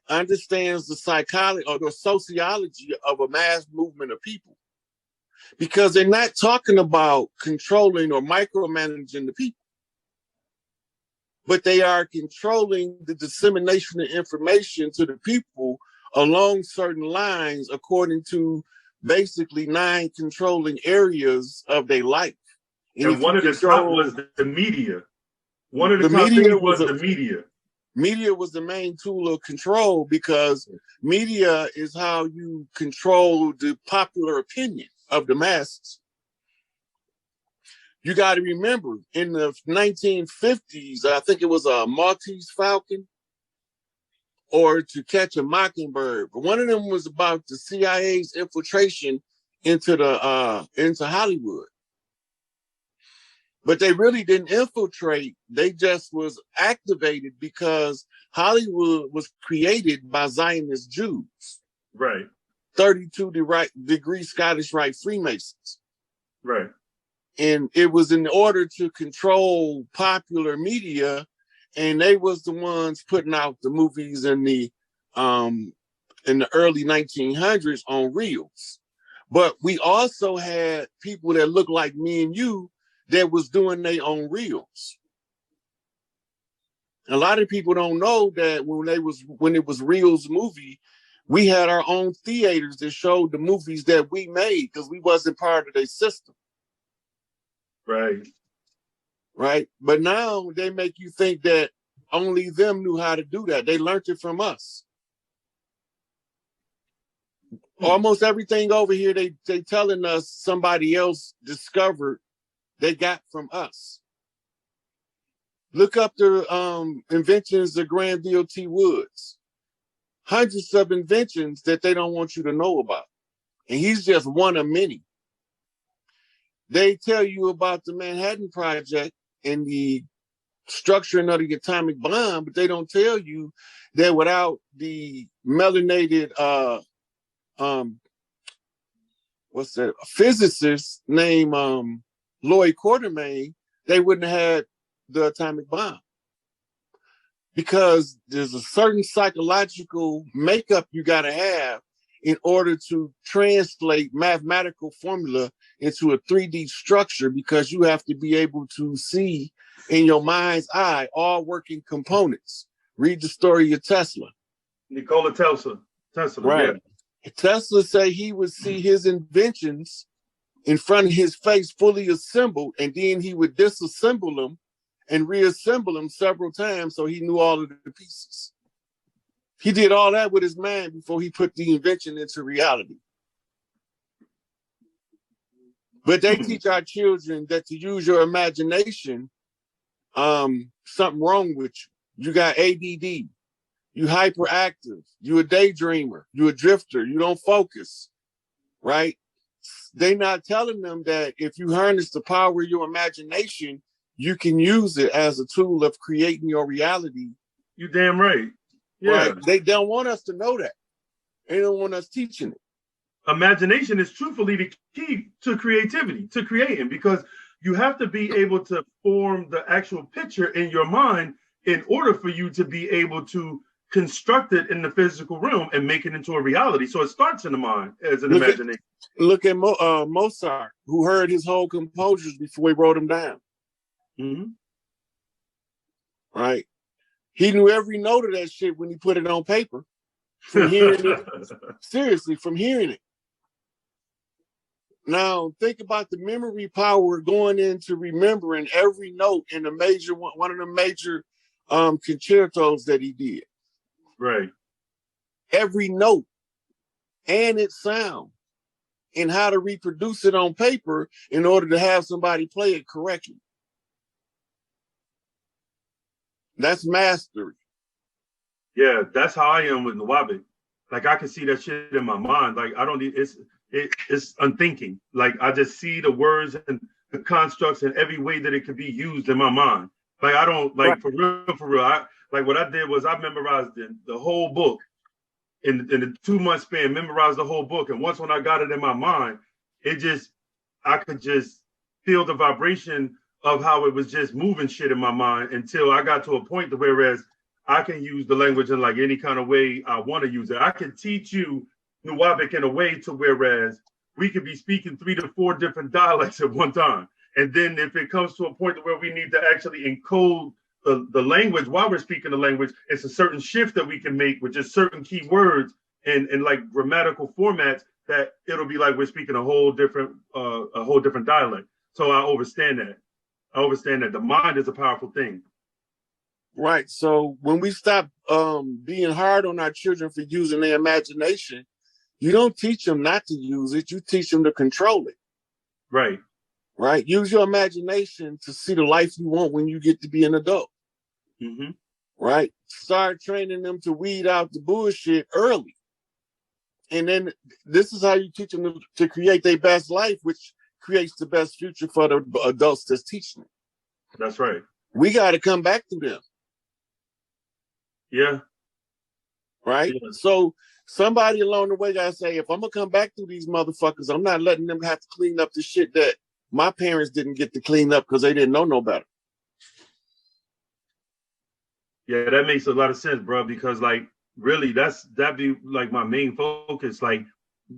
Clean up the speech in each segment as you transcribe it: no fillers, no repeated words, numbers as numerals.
understands the psychology or the sociology of a mass movement of people, because they're not talking about controlling or micromanaging the people, but they are controlling the dissemination of information to the people along certain lines according to basically 9 controlling areas of their life. And one of the top was the media. One of the top things was the media. Media was the main tool of control, because media is how you control the popular opinion of the masses. You got to remember, in the 1950s, I think it was a Maltese Falcon or To Catch a Mockingbird. But one of them was about the CIA's infiltration into Hollywood. But they really didn't infiltrate. They just was activated because Hollywood was created by Zionist Jews. Right. 32-degree Scottish Rite Freemasons. Right. And it was in order to control popular media, and they was the ones putting out the movies in the early 1900s on reels. But we also had people that looked like me and you that was doing their own reels. A lot of people don't know that when it was Reels movie, we had our own theaters that showed the movies that we made because we wasn't part of their system. Right. Right. But now they make you think that only them knew how to do that. They learned it from us. Almost everything over here they telling us somebody else discovered, they got from us. Look up the inventions of Granville T. Woods. Hundreds of inventions that they don't want you to know about. And he's just one of many. They tell you about the Manhattan Project and the structuring of the atomic bomb, but they don't tell you that without the melanated physicist named Lloyd Quartermain, they wouldn't have had the atomic bomb. Because there's a certain psychological makeup you got to have in order to translate mathematical formula into a 3D structure, because you have to be able to see in your mind's eye all working components. Read the story of Tesla. Nikola Tesla. Right. Yeah. Tesla said he would see his inventions in front of his face fully assembled, and then he would disassemble them and reassemble them several times so he knew all of the pieces. He did all that with his mind before he put the invention into reality. But they teach our children that to use your imagination, something wrong with you. You got ADD. You hyperactive. You a daydreamer. You a drifter. You don't focus, right? They're not telling them that if you harness the power of your imagination, you can use it as a tool of creating your reality. You damn right. Yeah. Right? They don't want us to know that. They don't want us teaching it. Imagination is truthfully the key to creativity, to creating, because you have to be able to form the actual picture in your mind in order for you to be able to construct it in the physical realm and make it into a reality. So it starts in the mind as an imagination. Look at Mozart, who heard his whole composers before he wrote them down. Mm-hmm. Right? He knew every note of that shit when he put it on paper. From hearing it. Seriously, from hearing it. Now, think about the memory power going into remembering every note in a major one of the major concertos that he did. Right. Every note and its sound, and how to reproduce it on paper in order to have somebody play it correctly. That's mastery. Yeah, that's how I am with Nwabi. Like, I can see that shit in my mind. Like, I don't need it's unthinking. Like, I just see the words and the constructs in every way that it could be used in my mind. Like, I don't, like, right. For real. Like, what I did was I memorized the whole book in the 2-month span, memorized the whole book. And once when I got it in my mind, I could just feel the vibration of how it was just moving shit in my mind until I got to a point to whereas I can use the language in like any kind of way I want to use it. I can teach you Nuwabic in a way to whereas we could be speaking 3 to 4 different dialects at one time. And then if it comes to a point where we need to actually encode the language while we're speaking the language, it's a certain shift that we can make with just certain key words and like grammatical formats that it'll be like we're speaking a whole different dialect. So I understand that. I understand that the mind is a powerful thing. Right. So when we stop being hard on our children for using their imagination, you don't teach them not to use it. You teach them to control it. Right. Right. Use your imagination to see the life you want when you get to be an adult. Mm-hmm. Right. Start training them to weed out the bullshit early. And then this is how you teach them to create their best life, which creates the best future for the adults that's teaching them. That's right. We got to come back to them. Yeah. Right. Yeah. So somebody along the way got to say, if I'm going to come back to these motherfuckers, I'm not letting them have to clean up the shit that my parents didn't get to clean up because they didn't know no better. Yeah, that makes a lot of sense, bro, because like really that'd be like my main focus, like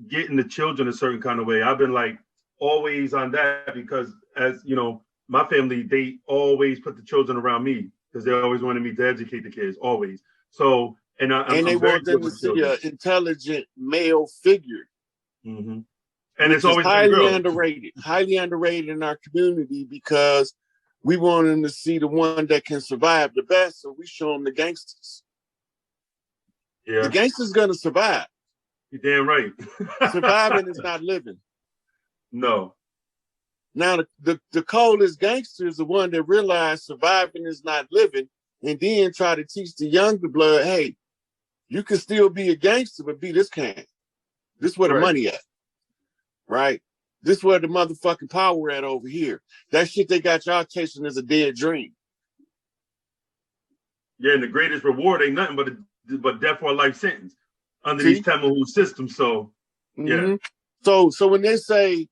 getting the children a certain kind of way. I've been like always on that because as you know, my family, they always put the children around me because they always wanted me to educate the kids, always. So and they want them to see an intelligent male figure. Mm-hmm. And it's always highly underrated in our community because we want them to see the one that can survive the best. So we show them the gangsters. Yeah. The gangster's going to survive. You're damn right. Surviving is not living. No. Now, the coldest gangster is the one that realized surviving is not living and then try to teach the younger blood, hey, you can still be a gangster, but be this kind. This is where the money at. Right? This is where the motherfucking power at over here. That shit they got y'all chasing is a dead dream. Yeah, and the greatest reward ain't nothing but death or life sentence under these Tamahu systems. So, yeah. Mm-hmm. So when they say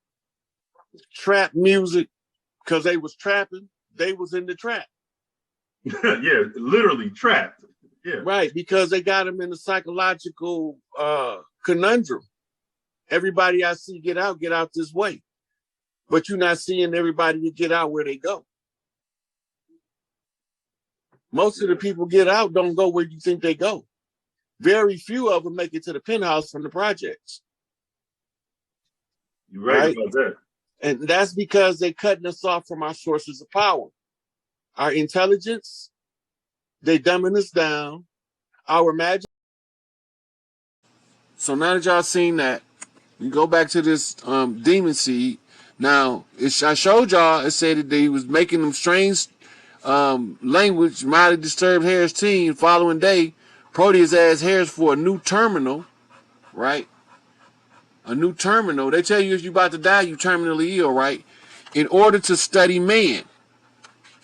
trap music, because they was trapping, they was in the trap. Yeah, literally trapped. Yeah. Right, because they got them in a psychological conundrum. Everybody I see get out this way. But you're not seeing everybody to get out where they go. Most of the people get out don't go where you think they go. Very few of them make it to the penthouse from the projects. You're right about that. And that's because they're cutting us off from our sources of power. Our intelligence, they dumbing us down. Our imagination. So now that y'all seen that, you go back to this demon seed. Now, I showed y'all, it said that they was making them strange language, mildly disturbed Harris team. Following day, Proteus asked Harris for a new terminal, right? A new terminal. They tell you if you're about to die, you terminally ill, right? In order to study man,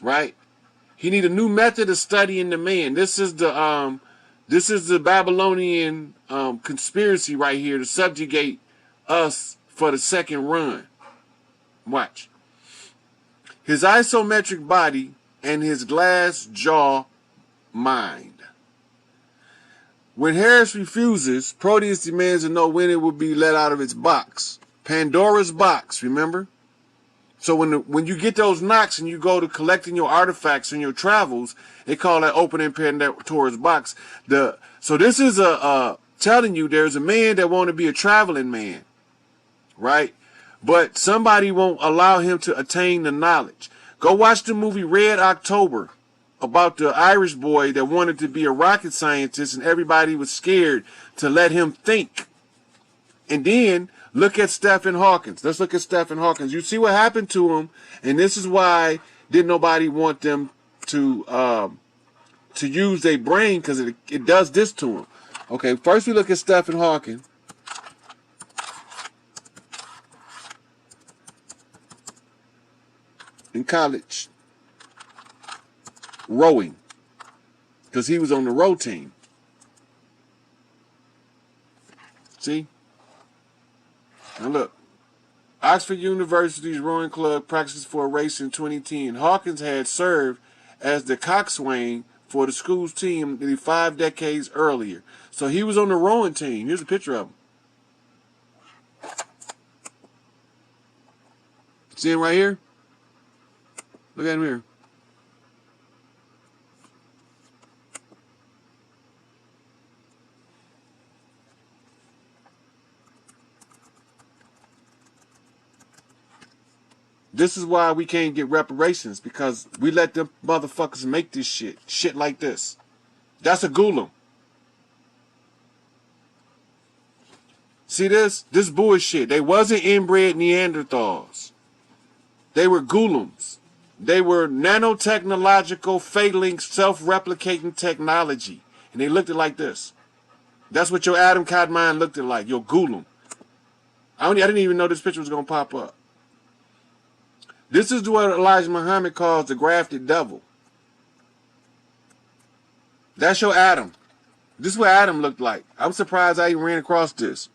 right? He need a new method of studying the man. This is the Babylonian conspiracy right here to subjugate us for the second run. Watch. His isometric body and his glass jaw mind. When Harris refuses, Proteus demands to know when it will be let out of its box. Pandora's box, remember? So when you get those knocks and you go to collecting your artifacts in your travels, they call that opening Pandora's box. So this is telling you there's a man that want to be a traveling man, right? But somebody won't allow him to attain the knowledge. Go watch the movie Red October about the Irish boy that wanted to be a rocket scientist and everybody was scared to let him think. And then look at Stephen Hawking. Let's look at Stephen Hawking. You see what happened to him, and this is why didn't nobody want them to use their brain, because it does this to them. Okay, first we look at Stephen Hawking. In college, rowing, because he was on the row team. See? Now look, Oxford University's rowing club practices for a race in 2010. Hawkins had served as the coxswain for the school's team 5 decades earlier. So he was on the rowing team. Here's a picture of him. See him right here? Look at him here. This is why we can't get reparations, because we let them motherfuckers make this shit. Shit like this. That's a Gulum. See this? This bullshit. They wasn't inbred Neanderthals. They were Gulums. They were nanotechnological, failing, self-replicating technology. And they looked at like this. That's what your Adam Kadmon looked at like. Your Gulum. I didn't even know this picture was going to pop up. This is what Elijah Muhammad calls the grafted devil. That's your Adam. This is what Adam looked like. I'm surprised I even ran across this.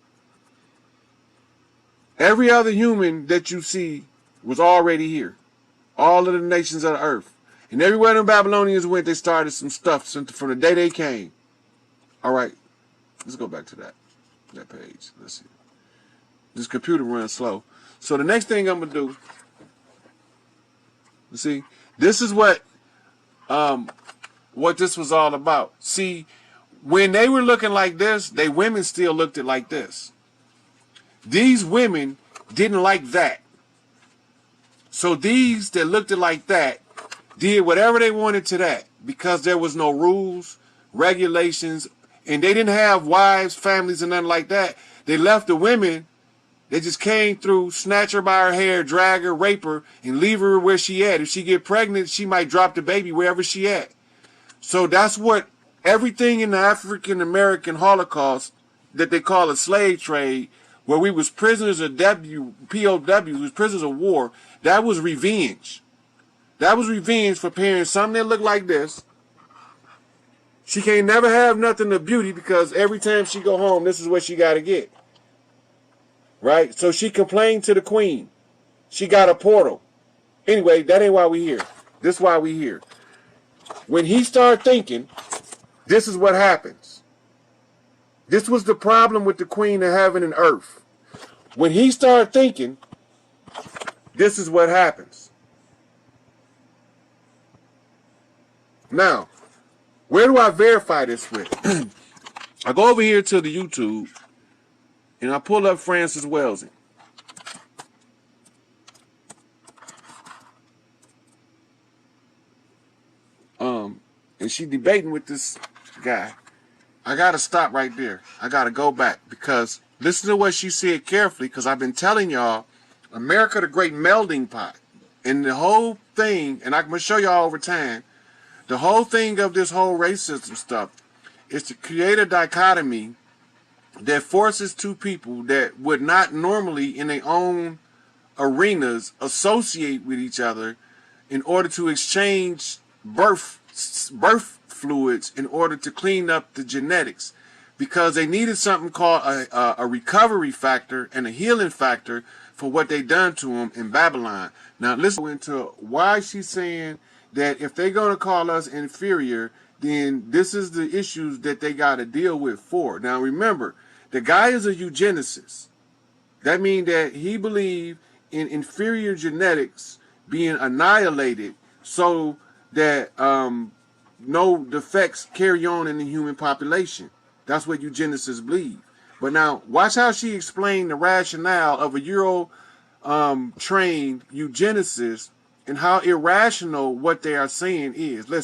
Every other human that you see was already here. All of the nations of the earth. And everywhere the Babylonians went, they started some stuff from the day they came. All right. Let's go back to that page. Let's see. This computer runs slow. So the next thing I'm going to do, see, this is what this was all about. See, when they were looking like this, they women still looked it like this. These women didn't like that. So these that looked it like that did whatever they wanted to that, because there was no rules, regulations, and they didn't have wives, families, and nothing like that. They left the women. They just came through, snatch her by her hair, drag her, rape her, and leave her where she at. If she get pregnant, she might drop the baby wherever she at. So that's what everything in the African-American Holocaust that they call a slave trade, where we was prisoners of POWs, was prisoners of war, that was revenge. That was revenge for paying something that looked like this. She can't never have nothing of beauty, because every time she go home, this is what she got to get. Right? So she complained to the queen. She got a portal. Anyway, that ain't why we here. This is why we here. When he started thinking, this is what happens. This was the problem with the queen of heaven and earth. When he started thinking, this is what happens. Now, where do I verify this with? I go over here to the YouTube, and I pull up Frances Welsing. And she debating with this guy. I gotta stop right there. I gotta go back, because listen to what she said carefully, because I've been telling y'all, America the great melding pot. And the whole thing, and I'm gonna show y'all over time, the whole thing of this whole racism stuff is to create a dichotomy that forces two people that would not normally in their own arenas associate with each other in order to exchange birth fluids in order to clean up the genetics, because they needed something called a recovery factor and a healing factor for what they done to them in Babylon. Now listen into why she's saying that if they're going to call us inferior, then this is the issues that they got to deal with for. Now remember, the guy is a eugenicist. That means that he believed in inferior genetics being annihilated so that no defects carry on in the human population. That's what eugenicists believe. But now, watch how she explained the rationale of a Euro-trained eugenicist and how irrational what they are saying is. Listen.